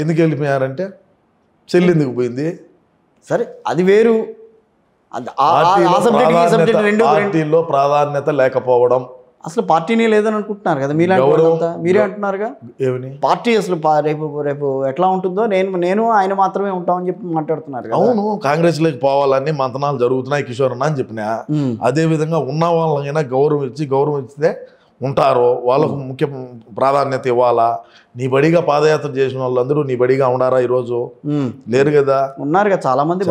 ఎందుకు వెళ్ళిపోయారంటే చెల్లి ఎందుకు పోయింది? సరే అది వేరు. పార్టీలో ప్రాధాన్యత లేకపోవడం. అసలు పార్టీనే లేదని అనుకుంటున్నారు కదా మీరే అంటున్నారుగా. ఏమని పార్టీ అసలు రేపు ఎట్లా ఉంటుందో నేను ఆయన మాత్రమే ఉంటామని చెప్పి మాట్లాడుతున్నారు. అవును, కాంగ్రెస్ లోకి పోవాలని మంతనాలు జరుగుతున్నాయి కిషోర్ అన్న అని చెప్పినా. అదే విధంగా ఉన్న వాళ్ళైనా గౌరవం ఇస్తే ఉంటారో వాళ్ళకు ముఖ్య ప్రాధాన్యత ఇవ్వాలా. నీ బడిగా పాదయాత్ర చేసిన వాళ్ళందరూ నీ బడిగా ఉన్నారా ఈరోజు? లేరు కదా, ఉన్నారు కదా చాలా మంది.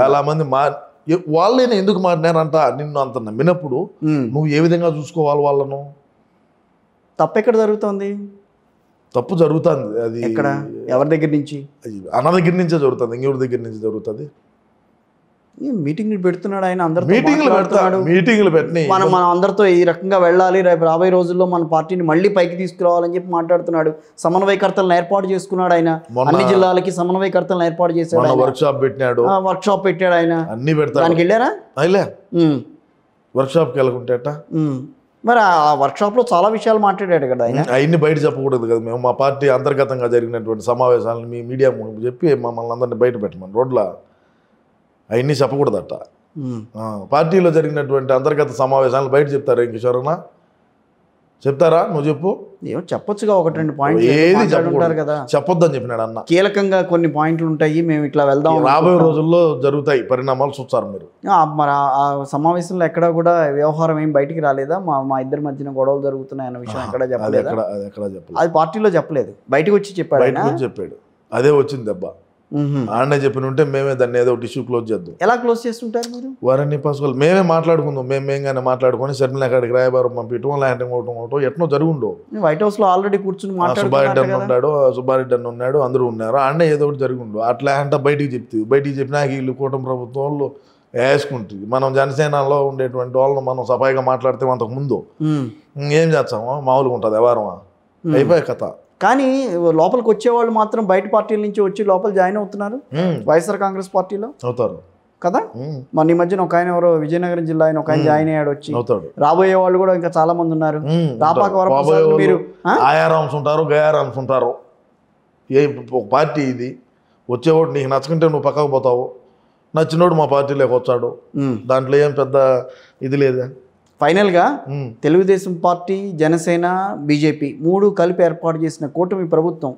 చాలా మంది వాళ్ళైనా ఎందుకు మారినారంట? నిన్ను అంత నమ్మినప్పుడు నువ్వు ఏ విధంగా చూసుకోవాలి వాళ్ళను? తప్పు ఎక్కడ జరుగుతుంది? తప్పు జరుగుతుంది. అది ఎక్కడ, ఎవరి దగ్గర నుంచి? అన్న దగ్గర నుంచే జరుగుతుంది, ఇంకెవరి దగ్గర నుంచి జరుగుతుంది? మీటింగ్లు పెడుతున్నాడు ఆయన, అందరూ మీటింగ్లు పెట్టి మనం అందరితో ఈ రకంగా వెళ్ళాలి, రేపు రాబోయే రోజుల్లో మన పార్టీని మళ్ళీ పైకి తీసుకురావాలని చెప్పి మాట్లాడుతున్నాడు. సమన్వయకర్తలను ఏర్పాటు చేసుకున్నాడు ఆయన, అన్ని జిల్లాలకి సమన్వయకర్తలను ఏర్పాటు చేశాడు. వర్క్షాప్ పెట్టాడు ఆయన. అన్ని పెడతాడు. దానికి వెళ్ళారా? వర్క్షాప్కి వెళ్ళకుంటేట మరి ఆ వర్క్షాప్ లో చాలా విషయాలు మాట్లాడాడు కదా ఆయన. అవన్నీ బయట చెప్పకూడదు కదా. మేము మా పార్టీ అంతర్గతంగా జరిగినటువంటి సమావేశాలను మీ మీడియా చెప్పి మమ్మల్ని అందరినీ బయట పెట్టమని రోడ్ల అవన్నీ చెప్పకూడదట. పార్టీలో జరిగినటువంటి అంతర్గత సమావేశాలను బయట చెప్తారా కిషోరన్న? చెప్తారా? నువ్వు చెప్పు. ఏమో చెప్పొచ్చుగా, ఒకటి రెండు పాయింట్లు ఏది చెప్పుకుంటారు కదా. చెప్పొద్దని చెప్పినాడు అన్న. కీలకంగా కొన్ని పాయింట్లు ఉంటాయి, మేము ఇట్లా వెళ్దాం, రాబోయే రోజుల్లో జరుగుతాయి పరిణామాలు చూస్తారు మీరు. మరి ఆ సమావేశంలో ఎక్కడా కూడా వ్యవహారం ఏం బయటికి రాలేదా? మా ఇద్దరి మధ్యన గొడవలు జరుగుతున్నాయి అన్న విషయం ఎక్కడ చెప్పలేదు. అది పార్టీలో చెప్పలేదు, బయటకు వచ్చి చెప్పాడు. అదే వచ్చింది దెబ్బ. ఆడనే చెప్పిన ఉంటే మేమే దాన్ని ఏదో ఒక ఇష్యూ క్లోజ్ చేద్దాం. ఎలా క్లోజ్ చేస్తుంటారు మీరు? వారన్నీ పాసుకోవాలి, మేమే మాట్లాడుకుందాం. మేమేగానే మాట్లాడుకొని సర్మిల అక్కడికి రాయబారం పంపించడం, ల్యాండింగ్ అవటం ఎట్నో జరుగుండో. వైట్ హౌస్ లో ఆల్రెడీ కూర్చుని సుబ్బారెడ్డి అన్న ఉన్నాడు, అందరూ ఉన్నారు. ఆడనే ఏదో ఒకటి జరిగిండో. అట్లా అంటే బయటికి చెప్పినా వీళ్ళు కూటమి ప్రభుత్వం వాళ్ళు వేసుకుంటుంది. మనం జనసేనలో ఉండేటువంటి వాళ్ళని మనం సఫాయిగా మాట్లాడితే అంతకు ముందు ఏం చేస్తామో మామూలుగా ఉంటుంది వ్యవహారమా, అయిపోయే కథ. కానీ లోపలికి వచ్చేవాళ్ళు మాత్రం బయట పార్టీల నుంచి వచ్చి లోపల జాయిన్ అవుతున్నారు వైఎస్ఆర్ కాంగ్రెస్ పార్టీలో. అవుతారు కదా. మన ఈ మధ్యన ఒక ఆయన ఎవరో విజయనగరం జిల్లా ఆయన ఒక ఆయన జాయిన్ అయ్యాడు వచ్చి. రాబోయే వాళ్ళు కూడా ఇంకా చాలా మంది ఉన్నారు. మీరు ఆయారామ్స్ ఉంటారు, గయారామ్స్ ఉంటారు. ఏ పార్టీ ఇది? వచ్చేవాడు నీకు నచ్చకుంటే నువ్వు పక్కకు పోతావు, నచ్చినోడు మా పార్టీలోకి వచ్చాడు, దాంట్లో ఏం పెద్ద ఇది లేదా. ఫైనల్గా తెలుగుదేశం పార్టీ, జనసేన, బీజేపీ మూడు కలిపి ఏర్పాటు చేసిన కూటమి ప్రభుత్వం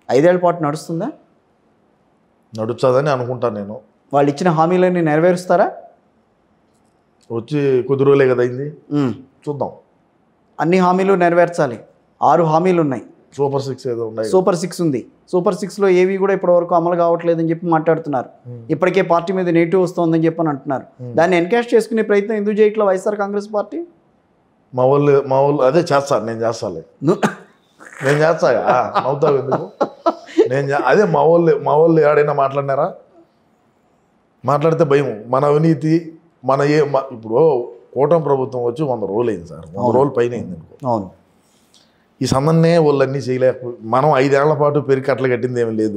5 ఏళ్ల పాటు నడుస్తుందా? నడుస్తుందని అనుకుంటాను నేను. వాళ్ళు ఇచ్చిన హామీలన్నీ నెరవేరుస్తారా? వచ్చి కొద్ది రోజులే కదా అయింది, చూద్దాం. అన్ని హామీలు నెరవేర్చాలి. 6 హామీలు ఉన్నాయి. సూపర్ 6 ఏదో ఉన్నాయి. సూపర్ 6 ఉంది. సూపర్ 6లో ఏవి కూడా ఇప్పటి వరకు అమలు కావట్లేదని చెప్పి మాట్లాడుతున్నారు. ఇప్పటికే పార్టీ మీద నెగిటివ్ వస్తుందని చెప్పని అంటున్నారు. దాన్ని ఎన్కాష్ చేసుకునే ప్రయత్నం ఎందుకు చేయట్లా వైఎస్ఆర్ కాంగ్రెస్ పార్టీ? మా వాళ్ళు అదే చేస్తాను. నేను చేస్తాగా నవ్వుతావు ఎందుకు? అదే మా వాళ్ళు ఏడైనా మాట్లాడినారా? మాట్లాడితే భయం. మన అవినీతి ఇప్పుడు కూటమి ప్రభుత్వం వచ్చి 100 రోజులు అయింది సార్, 100 రోజులు పైన అయింది అనుకో. అవును. ఈ సందన్నే వాళ్ళన్నీ చేయలేకపోయి మనం 5 ఏళ్ల పాటు పెరిగి కట్టలు కట్టింది ఏమీ లేదు.